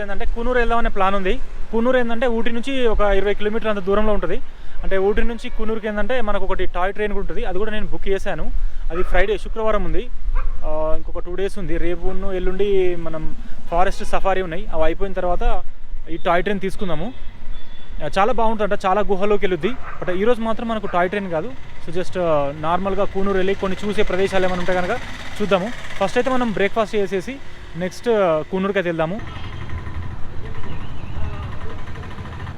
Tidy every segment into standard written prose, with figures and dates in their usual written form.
ఏంటంటే కూనూరు వెళ్దామనే ప్లాన్ ఉంది. కూనూరు ఏంటంటే ఊటీ నుంచి ఒక 20 కిలోమీటర్ల అంత దూరంలో ఉంటుంది. అంటే ఊటీ నుంచి కూనూరుకి ఏంటంటే మనకు ఒకటి టాయ్ ట్రైన్ కూడా ఉంటుంది. అది కూడా నేను బుక్ చేశాను. అది ఫ్రైడే శుక్రవారం ఉంది. ఇంకొక 2 డేస్ ఉంది. రేపు ఎల్లుండి మనం ఫారెస్ట్ సఫారీ ఉన్నాయి. అవి అయిపోయిన తర్వాత ఈ టాయ్ ట్రైన్ తీసుకుందాము. చాలా బాగుంటుందంట, చాలా గుహలోకి వెళ్ళుద్ది. బట్ ఈరోజు మాత్రం మనకు టాయ్ ట్రైన్ కాదు. సో జస్ట్ నార్మల్గా కూనూరు వెళ్ళి కొన్ని చూసే ప్రదేశాలు ఏమైనా ఉంటే కనుక చూద్దాము. ఫస్ట్ అయితే మనం బ్రేక్ఫాస్ట్ చేసేసి నెక్స్ట్ కూనూరుకి అయితే వెళ్దాము.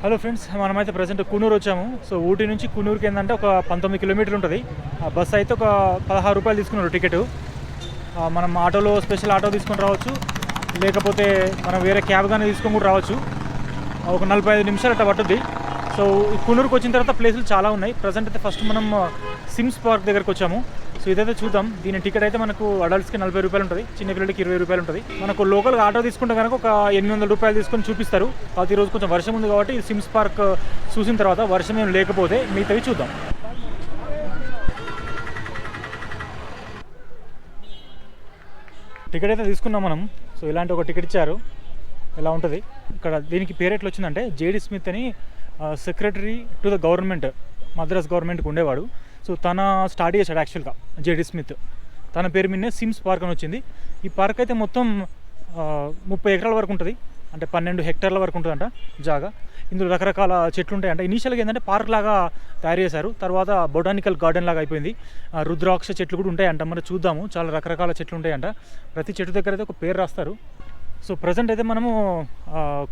హలో ఫ్రెండ్స్, మనమైతే ప్రజెంట్ కూనూరు వచ్చాము. సో ఊటీ నుంచి కూనూరుకి ఏంటంటే ఒక 19 కిలోమీటర్లు ఉంటుంది. బస్ అయితే ఒక 16 రూపాయలు తీసుకున్నారు టికెట్. మనం ఆటోలో స్పెషల్ ఆటో తీసుకొని రావచ్చు, లేకపోతే మనం వేరే క్యాబ్ కానీ తీసుకొని కూడా రావచ్చు. ఒక 45 నిమిషాలు అట్లా పట్టుద్ది. సో కూనూరుకి వచ్చిన తర్వాత ప్లేసులు చాలా ఉన్నాయి. ప్రజెంట్ అయితే ఫస్ట్ మనం సిమ్స్ పార్క్ దగ్గరకు వచ్చాము. సో ఇదైతే చూద్దాం. దీని టికెట్ అయితే మనకు అడల్ట్స్కి 40 రూపాయలు ఉంటుంది, చిన్నపిల్లలకి 20 రూపాయలు ఉంటుంది. మనకు లోకల్గా ఆటో తీసుకుంటే కనుక ఒక 800 రూపాయలు తీసుకొని చూపిస్తారు. కాబట్టి ఈరోజు కొంచెం వర్షం ఉంది కాబట్టి సిమ్స్ పార్క్ చూసిన తర్వాత వర్షం ఏం లేకపోతే మిగతావి చూద్దాం. టికెట్ అయితే తీసుకున్నాం మనం. సో ఇలాంటి ఒక టికెట్ ఇచ్చారు. ఇలా ఉంటుంది. ఇక్కడ దీనికి పేరు ఎట్లా వచ్చిందంటే జేడి స్మిత్ అని secretary to the government, Madras గవర్నమెంట్కి ఉండేవాడు. సో తన స్టార్ట్ చేశాడు యాక్చువల్గా జేడి స్మిత్. తన పేరు మీదనే సిమ్స్ పార్క్ అని వచ్చింది. ఈ పార్క్ అయితే మొత్తం 30 ఎకరాల వరకు ఉంటుంది. అంటే 12 హెక్టార్ల వరకు ఉంటుందంట జాగా. ఇందులో రకరకాల చెట్లు ఉంటాయంట. ఇనీషియల్గా ఏంటంటే పార్క్ లాగా తయారు చేశారు, తర్వాత బొటానికల్ గార్డెన్ లాగా అయిపోయింది. రుద్రాక్ష చెట్లు కూడా ఉంటాయంట. మరి చూద్దాము. చాలా రకరకాల చెట్లు ఉంటాయంట. ప్రతి చెట్టు దగ్గర అయితే ఒక పేరు రాస్తారు. సో ప్రజెంట్ అయితే మనము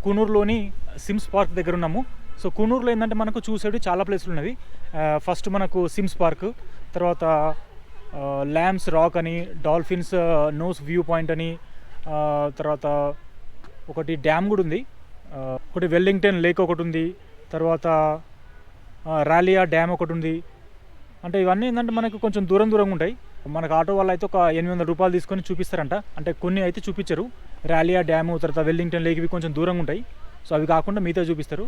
కూనూరులోని సిమ్స్ పార్క్ దగ్గర ఉన్నాము. సో కూనూరులో ఏంటంటే మనకు చూసేవి చాలా ప్లేసులు ఉన్నవి. ఫస్ట్ మనకు సిమ్స్ పార్క్, తర్వాత ల్యామ్స్ రాక్ అని, డాల్ఫిన్స్ నోస్ వ్యూ పాయింట్ అని, తర్వాత ఒకటి డ్యామ్ కూడా ఉంది, ఒకటి వెల్లింగ్టన్ లేక్ ఒకటి ఉంది, తర్వాత రాలియా డ్యామ్ ఒకటి ఉంది. అంటే ఇవన్నీ ఏంటంటే మనకు కొంచెం దూరంగా ఉంటాయి. మనకు ఆటో వాళ్ళు అయితే ఒక 800 రూపాయలు తీసుకొని చూపిస్తారంట. అంటే కొన్ని అయితే చూపించరు. రాలియా డ్యాము, తర్వాత వెల్లింగ్టన్ లేక్ ఇవి కొంచెం దూరంగా ఉంటాయి. సో అవి కాకుండా మిగతా చూపిస్తారు.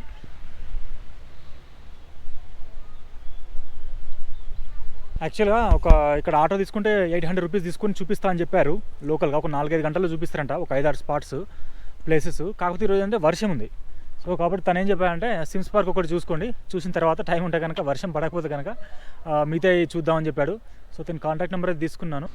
యాక్చువల్గా ఇక్కడ ఆటో తీసుకుంటే 800 రూపీస్ తీసుకొని చూపిస్తా అని చెప్పారు. లోకల్గా ఒక 4-5 గంటల్లో చూపిస్తారంట, ఒక 5-6 స్పాట్స్ ప్లేసెస్. కాకపోతే ఈరోజు అంటే వర్షం ఉంది. సో కాబట్టి తను ఏం చెప్పారంటే సిమ్స్ పార్క్ ఒకటి చూసుకోండి, చూసిన తర్వాత టైం ఉంటే కనుక, వర్షం పడకపోతే కనుక మిగతా చూద్దామని చెప్పాడు. సో తన కాంటాక్ట్ నెంబర్ అయితే తీసుకున్నాను.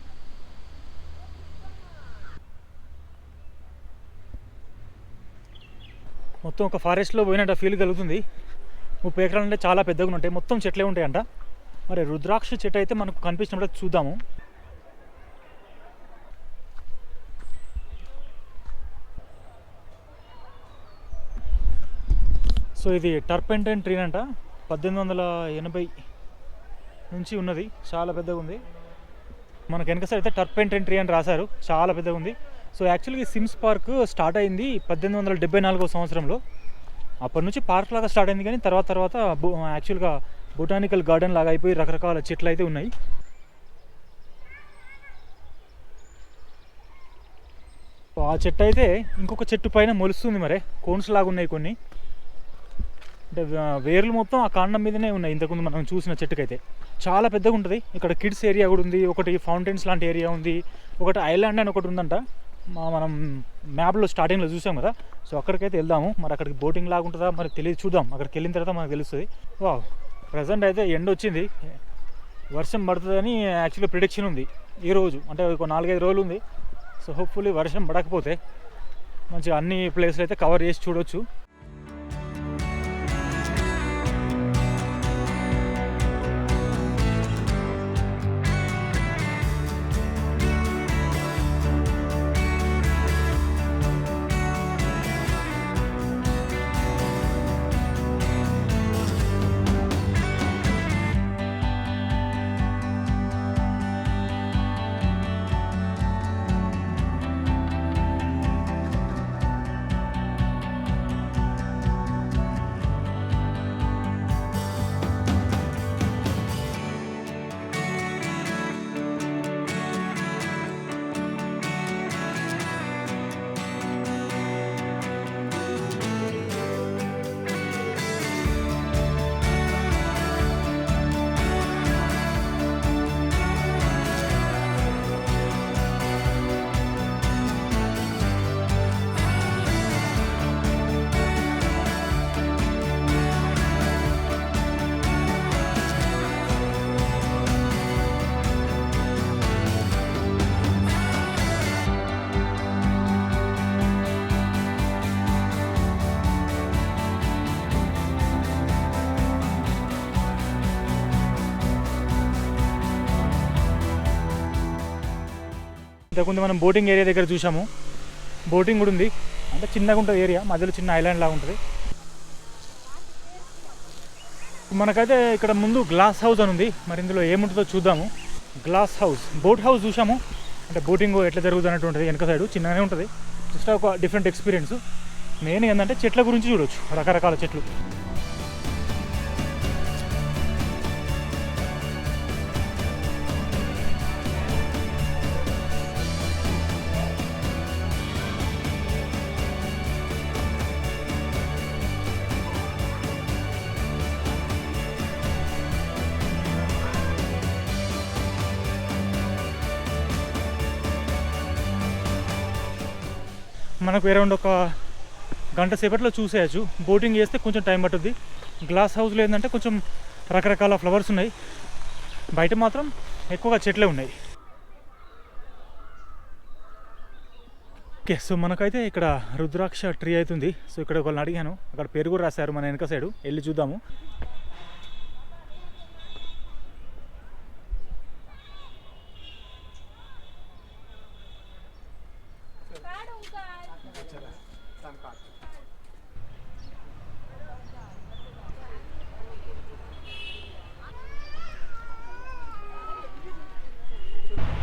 మొత్తం ఒక ఫారెస్ట్లో పోయినట్టు ఫీల్ కలుగుతుంది. 30 ఎకరాలు అంటే చాలా పెద్దగా ఉంటాయి, మొత్తం చెట్లే ఉంటాయంట. మరి రుద్రాక్ష చెట్టు అయితే మనకు కనిపించినప్పుడు చూద్దాము. సో ఇది టర్పెంటైన్ ట్రీ అంట. 1880 నుంచి ఉన్నది, చాలా పెద్దగా ఉంది. మనకు వెనక సైడ్ అయితే టర్పెంటైన్ ట్రీ అని రాశారు, చాలా పెద్దగా ఉంది. సో యాక్చువల్గా ఈ సిమ్స్ పార్క్ స్టార్ట్ అయింది 1874 సంవత్సరంలో. అప్పటి నుంచి పార్క్ లాగా స్టార్ట్ అయింది, కానీ తర్వాత యాక్చువల్గా బొటానికల్ గార్డెన్ లాగా అయిపోయి రకరకాల చెట్లు అయితే ఉన్నాయి. ఆ చెట్టు అయితే ఇంకొక చెట్టు పైన మొలుస్తుంది, మరే కోన్స్ లాగా ఉన్నాయి కొన్ని. అంటే వేర్లు మొత్తం ఆ కాండం మీదనే ఉన్నాయి. ఇంతకుముందు మనం చూసిన చెట్టుకైతే చాలా పెద్దగా ఉంటుంది. ఇక్కడ కిడ్స్ ఏరియా కూడా ఉంది, ఒకటి ఫౌంటైన్స్ లాంటి ఏరియా ఉంది, ఒకటి ఐలాండ్ అని ఒకటి ఉందంట. మనం మ్యాప్లో స్టార్టింగ్లో చూసాం కదా. సో అక్కడికైతే వెళ్దాము. మరి అక్కడికి బోటింగ్ లాగా ఉంటుందా మరి తెలియదు, చూద్దాం. అక్కడికి వెళ్ళిన తర్వాత మనకు తెలుస్తుంది. వావ్, ప్రజెంట్ అయితే ఎండ వచ్చింది, వర్షం పడుతుందని యాక్చువల్గా ప్రిడిక్షన్ ఉంది ఈరోజు. అంటే ఒక 4-5 రోజులు ఉంది. సో హోప్ఫుల్లీ వర్షం పడకపోతే మంచిగా అన్ని ప్లేస్లు అయితే కవర్ చేసి చూడవచ్చు. ఇంతకుముందు మనం బోటింగ్ ఏరియా దగ్గర చూసాము, బోటింగ్ కూడా ఉంది. అంటే చిన్నగా ఉంటుంది ఏరియా, మధ్యలో చిన్న ఐలాండ్ లాగా ఉంటుంది. మనకైతే ఇక్కడ ముందు గ్లాస్ హౌస్ అని ఉంది, మరి ఇందులో ఏముంటుందో చూద్దాము. గ్లాస్ హౌస్, బోట్ హౌస్ చూసాము, అంటే బోటింగ్ ఎట్లా జరుగుతుంది అన్నట్టు ఉంటుంది. వెనక సైడ్ చిన్నగానే ఉంటుంది, జస్ట్ ఒక డిఫరెంట్ ఎక్స్పీరియన్స్. మెయిన్ ఏంటంటే చెట్ల గురించి చూడవచ్చు, రకరకాల చెట్లు. మనకు అరౌండ్ ఒక గంట సేపట్లో చూసేయచ్చు. బోటింగ్ చేస్తే కొంచెం టైం పట్టుద్ది. గ్లాస్ హౌస్లో ఏంటంటే కొంచెం రకరకాల ఫ్లవర్స్ ఉన్నాయి, బయట మాత్రం ఎక్కువగా చెట్లే ఉన్నాయి. ఓకే, సో మనకైతే ఇక్కడ రుద్రాక్ష ట్రీ అవుతుంది. సో ఇక్కడ ఒకళ్ళని అడిగాను, అక్కడ పేరు కూడా రాశారు మన వెనక సైడు, వెళ్ళి చూద్దాము.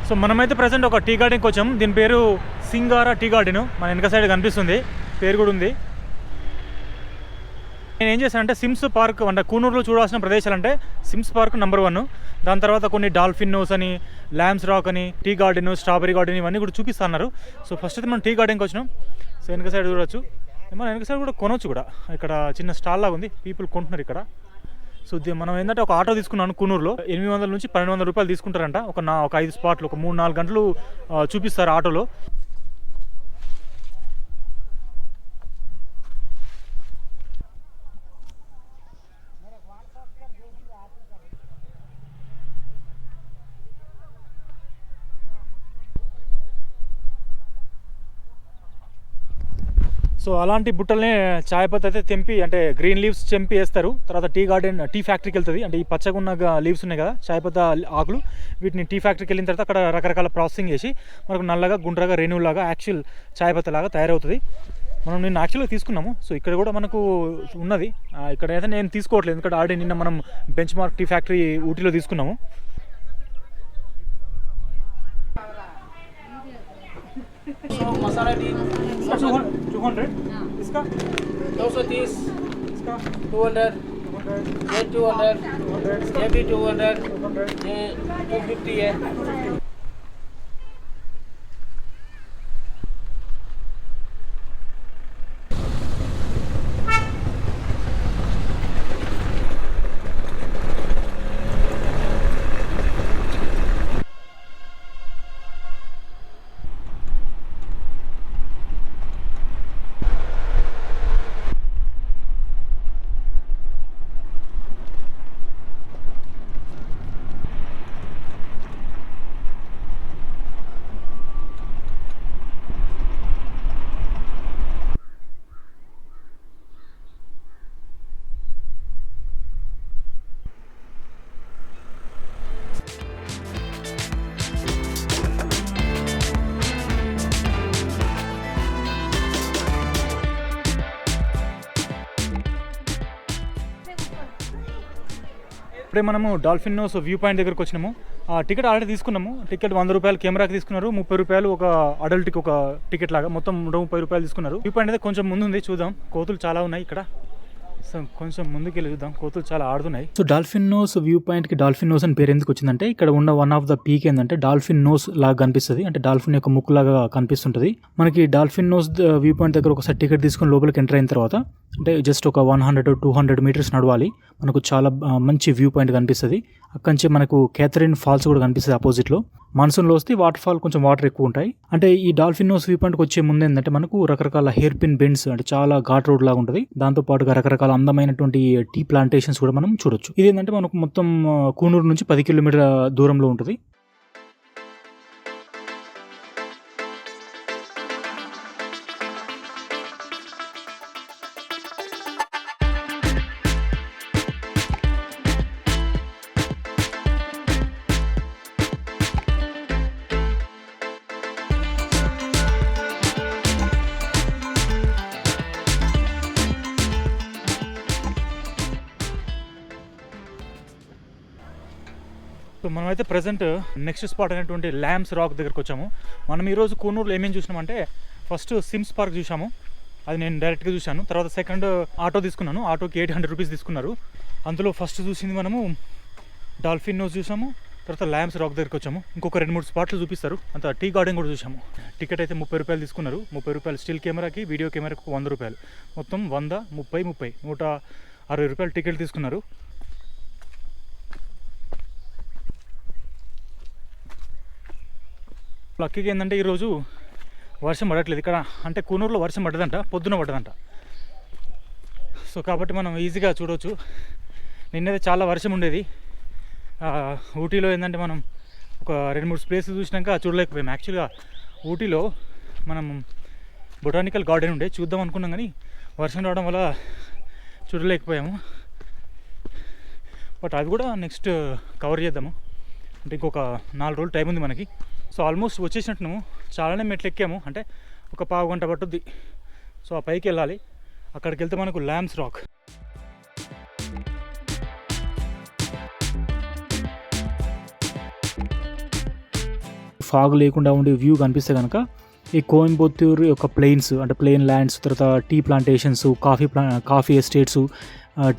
సో మనమైతే ప్రజెంట్ ఒక టీ గార్డెన్కి వచ్చాం. దీని పేరు సింగారా టీ గార్డెన్, మన వెనక సైడ్ కనిపిస్తుంది, పేరు కూడా ఉంది. నేను ఏం చేశానంటే సిమ్స్ పార్క్ అంటే కూనూరులో చూడాల్సిన ప్రదేశాలు అంటే సిమ్స్ పార్క్ నెంబర్ 1, దాని తర్వాత కొన్ని డాల్ఫిన్ నోస్ అని, ల్యామ్స్ రాక్ అని, టీ గార్డెన్, స్ట్రాబెరీ గార్డెన్ ఇవన్నీ కూడా చూపిస్తున్నారు. సో ఫస్ట్ అయితే మనం టీ గార్డెన్కి వచ్చినాం. సో వెనక సైడ్ చూడవచ్చు, మన వెనక సైడ్ కూడా కొనవచ్చు కూడా. ఇక్కడ చిన్న స్టాల్ లాగా ఉంది, పీపుల్ కొంటున్నారు ఇక్కడ. సో మనం ఏంటంటే ఒక ఆటో తీసుకున్నాను కూనూరులో, 800 నుంచి 1200 రూపాయలు తీసుకుంటారంట. ఒక 5 స్పాట్లు, ఒక 3-4 గంటలు చూపిస్తారు ఆటోలో. సో అలాంటి బుట్టలనే చాయ్ పత్తి అయితే తెంపి, అంటే గ్రీన్ లీవ్స్ తెంపి వేస్తారు. తర్వాత టీ గార్డెన్, టీ ఫ్యాక్టరీకి వెళ్తుంది. అంటే ఈ పచ్చగా ఉన్న లీవ్స్ ఉన్నాయి కదా, చాయ్ పత్తి ఆకులు, వీటిని టీ ఫ్యాక్టరీకి వెళ్ళిన తర్వాత అక్కడ రకరకాల ప్రాసెసింగ్ చేసి మనకు నల్లగా గుండ్రగా రెన్యూలాగా యాక్చువల్ చాయ్ పత్తి లాగా తయారవుతుంది. మనం నిన్న యాక్చువల్గా తీసుకున్నాము. సో ఇక్కడ కూడా మనకు ఉన్నది. ఇక్కడ అయితే నేను తీసుకోవట్లేదు, ఎందుకంటే ఆల్రెడీ నిన్న మనం బెంచ్ మార్క్ టీ ఫ్యాక్టరీ ఊటీలో తీసుకున్నాము. मसाला टी 200 इसका 230 इसका 200 ये 200 ये भी 200 ये 250 है. ఇప్పుడే మనము డాల్ఫిన్ నోస్ వ్యూ పాయింట్ దగ్గరకు వచ్చినాము. టికెట్ ఆల్రెడీ తీసుకున్నాము. టికెట్ 100 రూపాయలు కెమెరాకి తీసుకున్నారు, 30 రూపాయలు ఒక అడల్ట్కి ఒక టికెట్ లాగా, మొత్తం 130 రూపాయలు తీసుకున్నారు. వ్యూ పాయింట్ అయితే కొంచెం ముందు ఉంది, చూద్దాం. కోతులు చాలా ఉన్నాయి ఇక్కడ. సో కొంచెం ముందుకు వెళ్ళి చూద్దాం, కోతులు చాలా ఆడుతున్నాయి. So dolphin nose view point కి డాల్ఫిన్ నోస్ అని పేరు ఎందుకు వచ్చిందంటే, ఇక్కడ ఉన్న వన్ ఆఫ్ ద పీక్ ఏంటంటే డాల్ఫిన్ నోస్ లాగా కనిపిస్తుంది, అంటే డాల్ఫిన్ యొక్క ముక్కు లాగా కనిపిస్తుంటది. మనకి డాల్ఫిన్ నోస్ వ్యూ పాయింట్ దగ్గర ఒకసారి టికెట్ తీసుకొని లోపలికి ఎంటర్ అయిన తర్వాత, అంటే జస్ట్ ఒక 100-200 మీటర్స్ నడవాలి, మనకు చాలా మంచి వ్యూ పాయింట్ కనిపిస్తుంది. అక్కడి నుంచి మనకు క్యాథరిన్ ఫాల్స్ కూడా కనిపిస్తుంది ఆపోజిట్ లో. మాన్సూన్లో వస్తే వాటర్ ఫాల్ కొంచెం వాటర్ ఎక్కువ ఉంటాయి. అంటే ఈ డాల్ఫిన్ నోస్ వ్యూ పాయింట్కి వచ్చే ముందు ఏంటంటే మనకు రకరకాల హెయిర్ పిన్ బెండ్స్, అంటే చాలా ఘాట్ రోడ్ లాగా ఉంటుంది. దాంతో పాటుగా రకరకాల అందమైనటువంటి టీ ప్లాంటేషన్స్ కూడా మనం చూడొచ్చు. ఇది ఏంటంటే మనకు మొత్తం కూనూరు నుంచి 10 కిలోమీటర్ల దూరంలో ఉంటుంది. సో మనమైతే ప్రజెంట్ నెక్స్ట్ స్పాట్ అయినటువంటి ల్యాంప్స్ రాక్ దగ్గరకు వచ్చాము. మనం ఈరోజు కూనూరులో ఏమేమి చూసినామంటే ఫస్ట్ సిమ్స్ పార్క్ చూసాము, అది నేను డైరెక్ట్గా చూశాను. తర్వాత సెకండ్ ఆటో తీసుకున్నాను, ఆటోకి 800 రూపీస్ తీసుకున్నారు. అందులో ఫస్ట్ చూసింది మనము డాల్ఫిన్ నోస్ చూసాము, తర్వాత ల్యాంప్స్ రాక్ దగ్గరికి వచ్చాము. ఇంకొక 2-3 స్పాట్లు చూపిస్తారు. అంత టీ గార్డెన్ కూడా చూసాము. టికెట్ అయితే 30 రూపాయలు తీసుకున్నారు. 30 రూపాయలు స్టిల్ కెమెరాకి, వీడియో కెమెరాకి 100 రూపాయలు, మొత్తం 100, 30, 160 రూపాయలు టికెట్ తీసుకున్నారు. లక్కీగా ఏంటంటే ఈరోజు వర్షం పడట్లేదు ఇక్కడ, అంటే కూనూరులో వర్షం పడ్డదంట, పొద్దున పడ్డదంట. సో కాబట్టి మనం ఈజీగా చూడవచ్చు. నిన్నైతే చాలా వర్షం ఉండేది. ఊటీలో ఏంటంటే మనం ఒక 2-3 ప్లేసెస్ చూసినాక చూడలేకపోయాం. యాక్చువల్గా ఊటీలో మనం బొటానికల్ గార్డెన్ ఉండే చూద్దాం అనుకున్నాం, కానీ వర్షం రావడం వల్ల చూడలేకపోయాము. బట్ అది కూడా నెక్స్ట్ కవర్ చేద్దాము, అంటే ఇంకొక 4 రోజులు టైం ఉంది మనకి. సో ఆల్మోస్ట్ వచ్చేసినట్టు చాలానే మెట్లు ఎక్కాము, అంటే ఒక పావు గంట పట్టుద్ది. సో ఆ పైకి వెళ్ళాలి. అక్కడికి వెళ్తే మనకు ల్యాంప్స్ రాక్. ఫాగ్ లేకుండా ఉండే వ్యూ కనిపిస్తే కనుక ఈ కోయంబత్తూరు యొక్క ప్లెయిన్స్, అంటే ప్లెయిన్ ల్యాండ్స్, తర్వాత tea plantations, coffee estates,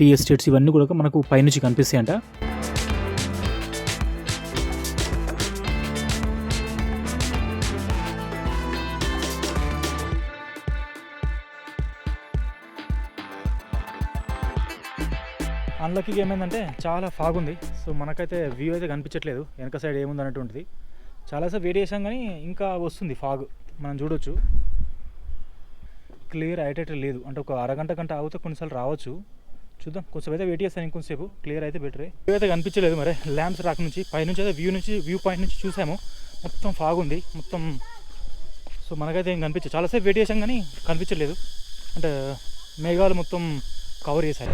tea estates ఇవన్నీ కూడా మనకు పైనుంచి కనిపిస్తాయి అంట. అన్లక్కీగా ఏమైందంటే చాలా ఫాగ్ ఉంది. సో మనకైతే వ్యూ అయితే కనిపించట్లేదు, వెనక సైడ్ ఏముంది అన్నటువంటిది. చాలాసేపు వెయిట్ చేసాం కానీ ఇంకా వస్తుంది ఫాగ్, మనం చూడొచ్చు. క్లియర్ అయ్యేటట్టు లేదు, అంటే ఒక అరగంట గంట ఆగితే కొన్నిసార్లు రావచ్చు. చూద్దాం, కొంచెం అయితే వెయిట్ చేస్తాను ఇంకొంచెంసేపు. క్లియర్ అయితే బెటరే. వ్యూ అయితే కనిపించలేదు మరి ల్యాంప్స్ రాక్ నుంచి. పైనుంచి అయితే వ్యూ పాయింట్ నుంచి చూసాము, మొత్తం ఫాగ్ ఉంది మొత్తం. సో మనకైతే ఏం కనిపించదు. చాలాసేపు వెయిట్ చేసాం కానీ కనిపించలేదు, అంటే మేఘాలు మొత్తం కవర్ చేశాయి.